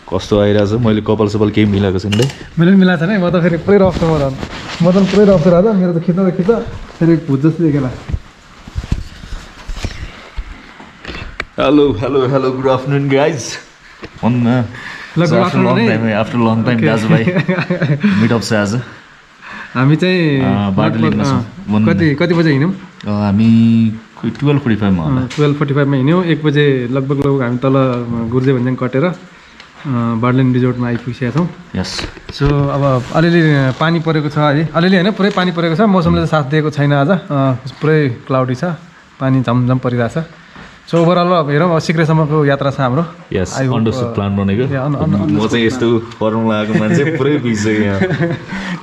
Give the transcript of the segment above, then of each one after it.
कस्तो आइरहेछ मैले कपाल सपाल केही मिलाएको छैन मैले पनि मिलाएको छैन है म त फेरि पुरै रफ छ म त पुरै रफ छ राजा मेरो त खिच्दा फेरि भुत जस्तो देखेला hello hello hello good afternoon guys after long time दाजुभाइ मिटअप छ आज हामी चाहिँ कति बजे हिँड्यौँ हामी 12:45 मा 12:45 मा हिँड्यौँ 1 बजे लगभग हामी तल गुर्जे भन्ज्याङ कटेर बार्लिन रिजोर्टमा आइपुगेका छौँ यस सो अब अलिअलि पानी परेको छ है अलिअलि होइन पुरै पानी परेको छ मौसमले त साथ दिएको छैन आज पुरै क्लाउडी छ पानी झमझम परिरहेछ सो ओभरअल अब हेरौँ अब सिक्रेसम्मको यात्रा छ हाम्रो यस अन्डरस्टुड प्लान बनेको म चाहिँ यस्तो फर्मुला आएको मान्छे पुरै बिग्सक्यो यहाँ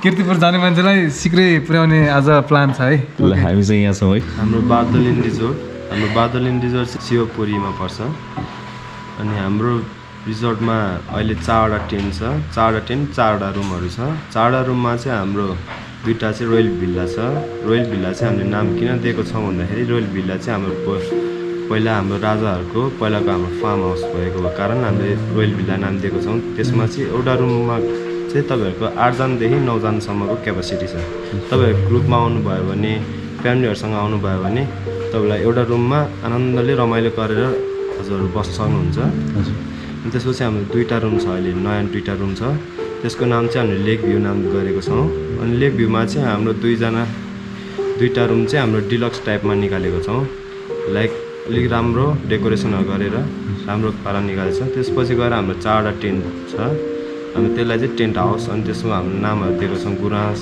किर्तिपुर जाने मान्छेलाई सिक्रे पुर्याउने आज प्लान छ है ल हामी चाहिँ यहाँ छौँ है हाम्रो बादलिन रिजोर्ट चाहिँ शिवपुरीमा पर्छ अनि हाम्रो रिजोर्टमा अहिले 4वटा टेन्ट छ 4वटा रुमहरू छ 4वटा रुममा चाहिँ हाम्रो 2टा चाहिँ रोयल भिल्ला छ रोयल भिल्ला चाहिँ हामीले नाम किन दिएको छौँ भन्दाखेरि रोयल भिल्ला चाहिँ हाम्रो पहिला हाम्रो राजाहरूको पहिलाको हाम्रो फार्म हाउस भएको कारण हामीले रोयल भिल्ला नाम दिएको छौँ त्यसमा चाहिँ एउटा रुममा चाहिँ तपाईँहरूको 8 जनादेखि 9 जनासम्मको क्यापासिटी छ तपाईँहरू ग्रुपमा आउनुभयो भने फ्यामिलीहरूसँग आउनुभयो भने तपाईँलाई एउटा रुममा आनन्दले रमाइलो गरेर हजुरहरू बस्न सक्नुहुन्छ अनि त्यसपछि हाम्रो 2टा रुम छ अहिले नयाँ 2टा रुम छ त्यसको नाम चाहिँ हामीले लेक भ्यू नाम गरेको छौँ अनि लेक भ्यूमा चाहिँ हाम्रो 2टा रुम चाहिँ हाम्रो डिलक्स टाइपमा निकालेको छौँ लाइक अलिक राम्रो डेकोरेसनहरू गरेर राम्रो पारा निकालेको छ त्यसपछि गएर हाम्रो 4वटा टेन्ट छ हामी त्यसलाई चाहिँ टेन्ट हाउस अनि त्यसमा हाम्रो नामहरू दिएको छौँ गुराँस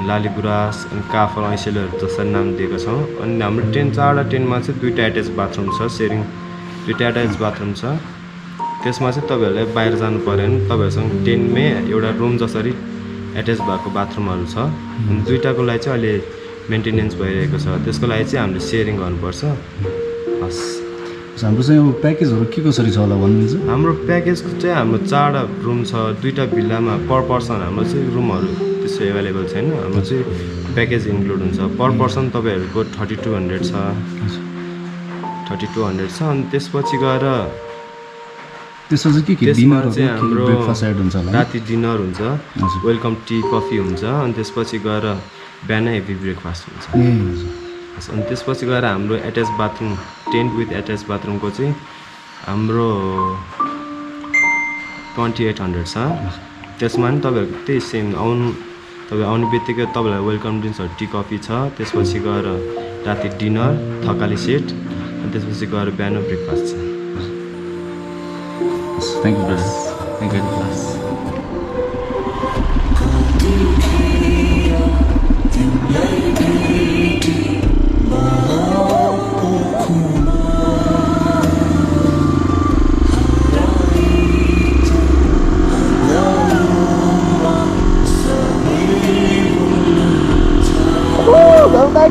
लाली गुराँस अनि काफल ऐसेलहरू जसरी नाम दिएको छौँ अनि हाम्रो 4वटा टेन्टमा चाहिँ 2टा एट्याच बाथरुम छ सेयरिङ 2टा एट्याच बाथरुम छ त्यसमा चाहिँ तपाईँहरूलाई बाहिर जानु पऱ्यो भने तपाईँहरूसँग टेन्टमै एउटा रुम जसरी एट्याच भएको बाथरुमहरू छ अनि 2टाको लागि चाहिँ अहिले मेन्टेनेन्स भइरहेको छ त्यसको लागि चाहिँ हामीले सेयरिङ गर्नुपर्छ हस् हाम्रो चाहिँ अब प्याकेजहरू के कसरी छ होला भन्नुहुन्छ हाम्रो प्याकेजको चाहिँ हाम्रो 4वटा रुम छ 2टा भिल्लामा पर पर्सन हाम्रो चाहिँ रुमहरू त्यसो एभाइलेबल छैन हाम्रो चाहिँ प्याकेज इन्क्लुड हुन्छ पर पर्सन तपाईँहरूको 3200 छ 3200 छ अनि त्यसपछि गएर त्यसपछि के डिनर चाहिँ हाम्रो ब्रेकफास्ट एड हुन्छ होला राति डिनर हुन्छ वेलकम टी कफी हुन्छ अनि त्यसपछि गएर बिहान हेभी ब्रेकफास्ट हुन्छ अनि त्यसपछि गएर हाम्रो attach bathroom tent with attach बाथरुमको चाहिँ हाम्रो 2800 छ त्यसमा पनि तपाईँहरूको त्यही सेम तपाईँ आउने बित्तिकै तपाईँलाई वेलकम ड्रिङ्क्सहरू टी कफी छ त्यसपछि गएर राति डिनर थकाली सेट अनि त्यसपछि गएर बिहान ब्रेकफास्ट छ thank you brother thank you class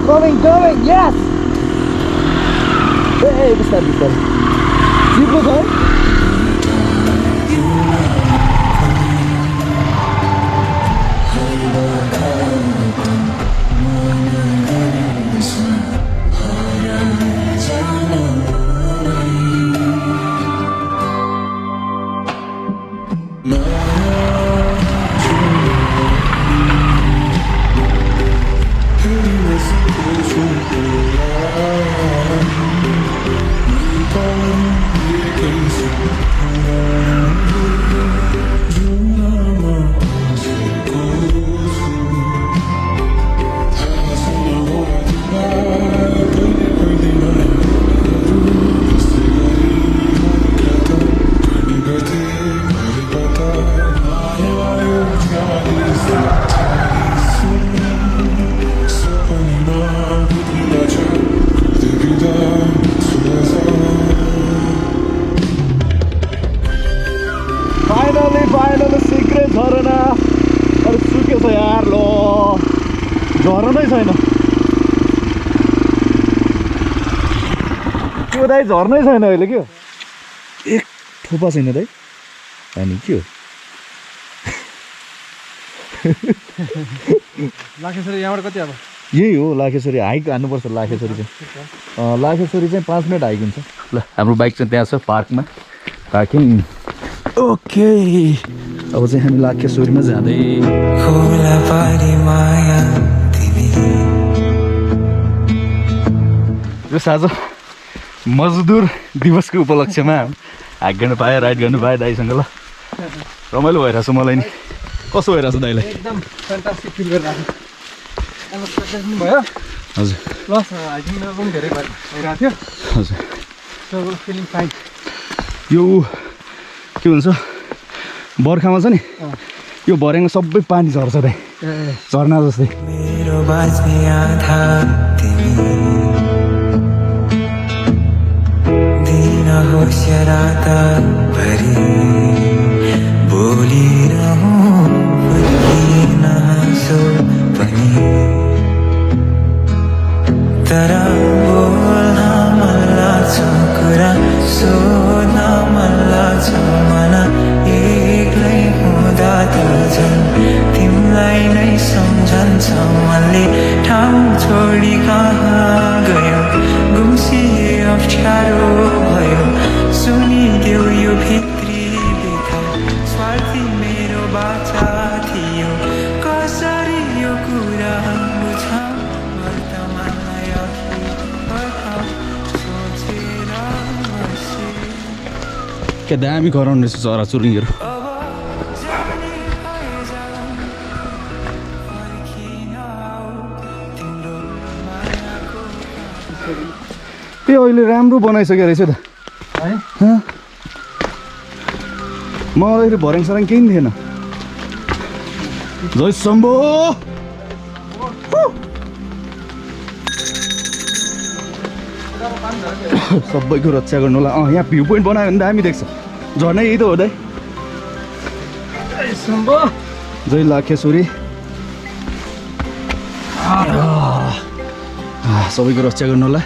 Coming, yes! Hey, besar. Sibuk kan? Finally secret झरना अरे सुकेछ यार ल झरनै छैन त्यो दाइ झर्नै छैन अहिले के एक थोपा छैन दाइ अनि के हो लाखेश्वरी यहाँबाट कति अब यही हो लाखेश्वरी हाइक हान्नुपर्छ लाखेश्वरी चाहिँ 5 मिनट हाइक हुन्छ ल हाम्रो बाइक चाहिँ त्यहाँ छ पार्कमा पार्किङ ओके अब चाहिँ हामी लाखेश्वरीमा जाँदै खोला पारी माया तिमी यो आज मजदुर दिवसको उपलक्ष्यमा हाक गर्नु पाएँ राइड गर्नु पाएँ दाइसँग ल रमाइलो भइरहेछ मलाई नि कसो भइरहेछ दाइलाई एकदम फ्यान्टास्टिक फिल गरिरहेको भयो हजुर प्लस हाइकिङमा पनि धेरै भइरहेको थियो हजुर सो फिलिङ फाइन यो के भन्छ बर्खामा छ नि यो भर्याङमा सबै पानी झर्छ दाइ झर्ना जस्तै मेरो बाँच्ने आधा तिमी दिन होस् या रातभरि बोलिरहँ फर्किन हाँसो पनि तर बोल्न मन लाग्छ कुरा सोध्न मन लाग्छ मन एक्लै हुँदा त झन् तिमीलाई नै सम्झन्छ मनले ठाउँ छोडी कहाँ गयो गुम्सिए अप्ठ्यारो भयो सुनिदेऊ यो भित्री व्यथा स्वार्थी मेरो बाचा थियो कसरी यो कुरा बुझाउँ वर्तमानलाई अघि बढाउँ सोचेर बसेँ क्या दामी गराउनु रहेछ चरा चुरुङ्गीहरू त्यो अहिले राम्रो बनाइसक्यो रहेछ त है मलाई भर्याङ सराङ केही पनि थिएन जय शम्भो सबैको रक्षा गर्नु होला यहाँ भ्यू पोइन्ट बनायो भने दामी देख्छ झर्नै यही त हो दाइ जय लाखेश्वरी सबैको रक्षा गर्नु होला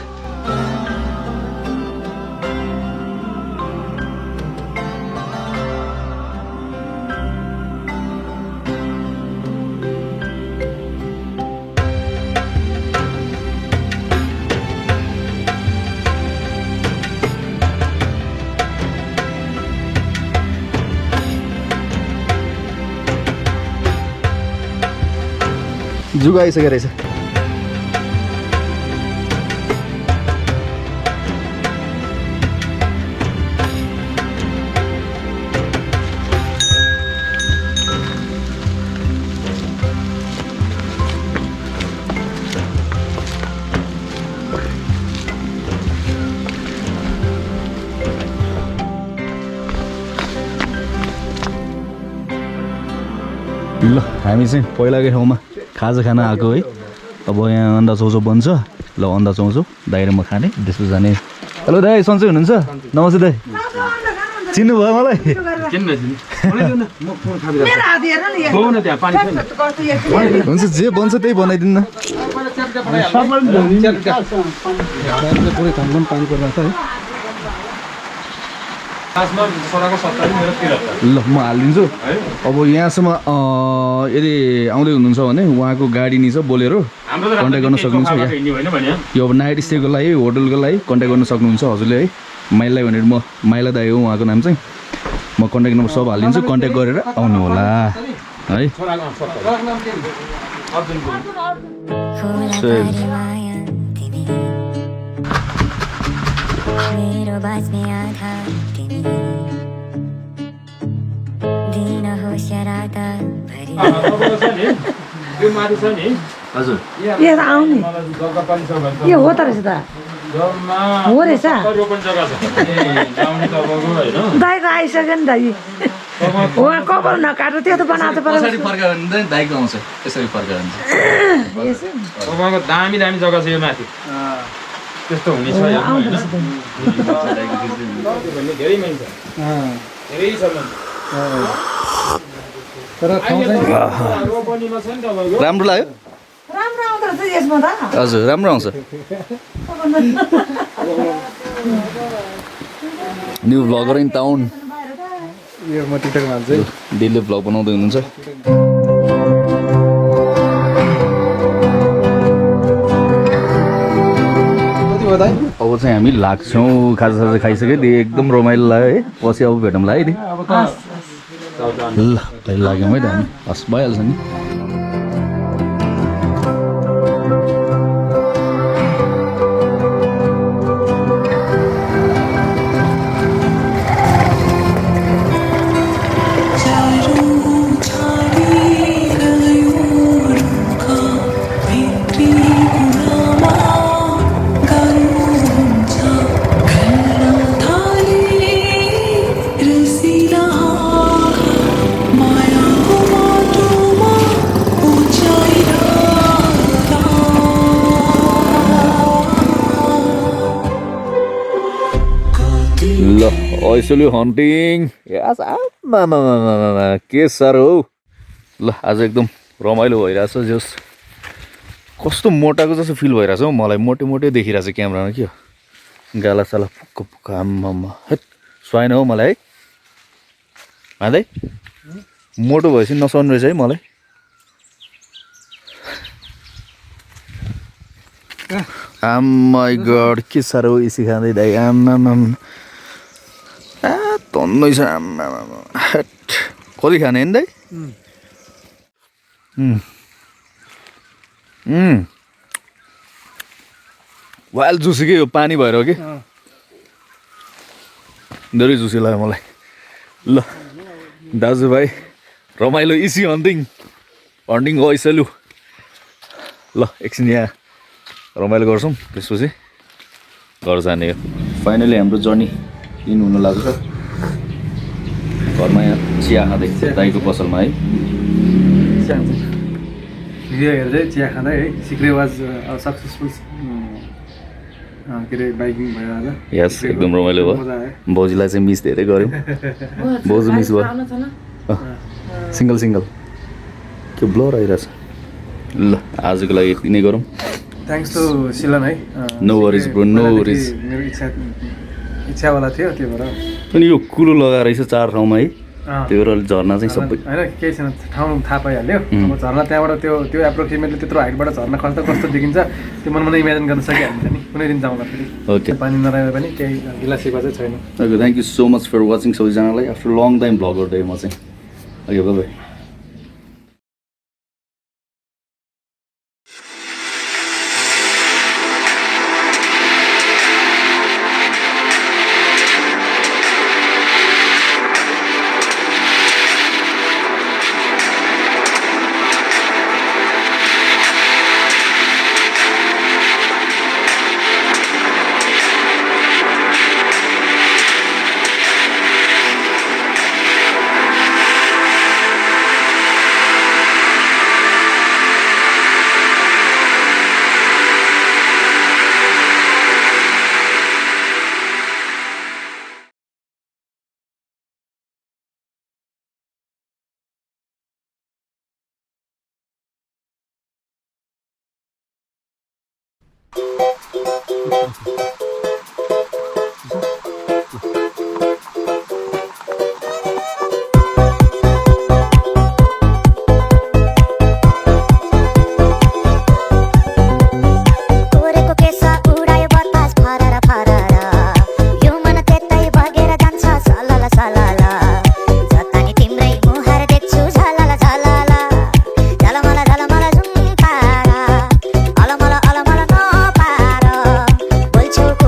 जुग आइसकेको रहेछ ल हामी चाहिँ पहिलाकै ठाउँमा खाजा खान आएको है अब यहाँ अन्डा चौचौ बन्छ ल अन्डा चौचौ दाइ र म खाने त्यसपछि जाने हेलो दाइ सन्चै हुनुहुन्छ नमस्ते दाइ चिन्नु भयो मलाई हुन्छ जे बन्छ त्यही बनाइदिनु न पुरै ठाउँ पनि पानी परिरहेको छ है ल म हालिदिन्छु अब यहाँसम्म यदि आउँदै हुनुहुन्छ भने उहाँको गाडी नि छ बोलेरो कन्ट्याक्ट गर्न सक्नुहुन्छ यो अब नाइट स्टेको लागि होटलको लागि कन्ट्याक्ट गर्न सक्नुहुन्छ हजुरले है माइलालाई भनेर म माइला दाइ हो उहाँको नाम चाहिँ म कन्ट्याक्ट नम्बर सब हालिदिन्छु कन्ट्याक्ट गरेर आउनु होला है मेरो बाँच्ने आधा तिमी दिन होस् या रातभरि हजुर यो त आउने यो हो त रहेछ त हो रहेछ दाइको आइसक्यो नि दाइ उहाँ कपाल नकाट्नु त्यो त बनाएको कसरी फर्कायो भने दाइको आउँछ यसरी फर्कायो भने तपाईँको दामी दामी जग्गा छ यो माथि त्यस्तो हुने छ धेरै मान्छ धेरै छ तर ठाउँ चाहिँ राम्रो लाग्यो राम्रो आउँदो रहेछ यसमा त हजुर राम्रो आउँछ न्यू भ्लगर इन टाउन यो म टिकटकमा हाल्छु है डेली भ्लग बनाउँदै हुनुहुन्छ भयो दाइ अब चाहिँ हामी लाग्छौँ खाजासाजा खाइसक्यो एकदम रमाइलो लाग्यो है पछि अब भेटौँला है ल लाग्यौँ है त हामी हस् भइहाल्छ नि ल ऐसोले हन्टिङ के साह्रो हौ ल आज एकदम रमाइलो भइरहेछ जस कस्तो मोटाको जस्तो फिल भइरहेछ हौ मलाई मोटे मोटे देखिरहेछ क्यामेरामा के हो गाला साला फुक्क फुक्क आम्मामा हेट सुहाएन हौ मलाई है हाँदै मोटो भएपछि नसुहाउनु रहेछ है मलाई आम्माई गड के साह्रो इसी खाँदै दाइ आम्मामा तन्दै छ आम्मामा हेट कति खाने नि दाइ वाइल्ड जुसी के यो पानी भएर हो कि धेरै जुसी लाग्यो मलाई ल दाजुभाइ रमाइलो इसी हन्टिङ गइसल्यो ल एकछिन यहाँ रमाइलो गर्छौँ त्यसपछि घर जाने हो फाइनली हाम्रो जर्नी इन हुन लाग्छ घरमा यहाँ चिया खाँदै दाइको पसलमा है भिडियो हेर्दै चिया खाँदै है सिक्रेट वाज सक्सेसफुल के अरे बाइकिङ भयो आज यस एकदम रमाइलो भयो बोजूलाई चाहिँ मिस धेरै गऱ्यौँ बोजू मिस भयो सिङ्गल के ब्लर आइरहेछ ल आजको लागि यति नै गरौँ थ्याङ्क्स टु सिलन है no worries bro no worries मेरो इच्छावाला थियो त्यो भएर अनि यो कुलो लगाएर रहेछ 4 ठाउँमा है त्यो भएर झर्ना चाहिँ सबै होइन केही छैन ठाउँ थाहा पाइहाल्यो अब झर्ना त्यहाँबाट त्यो एप्रोक्सिमेटली त्यत्रो हाइटबाट झर्ना खस्दा कस्तो देखिन्छ त्यो मनमा इमेजिन गर्न सकिहाल्छ नि कुनै दिन जाउँदा फेरि ओके पानी नरहेर पनि केही गिलासेको चाहिँ छैन okay thank you so much for watching सबैजनालाई आफ्टर लङ टाइम भ्लग गर्दै म चाहिँ okay bye Alamala, alamala, no para.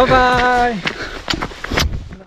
By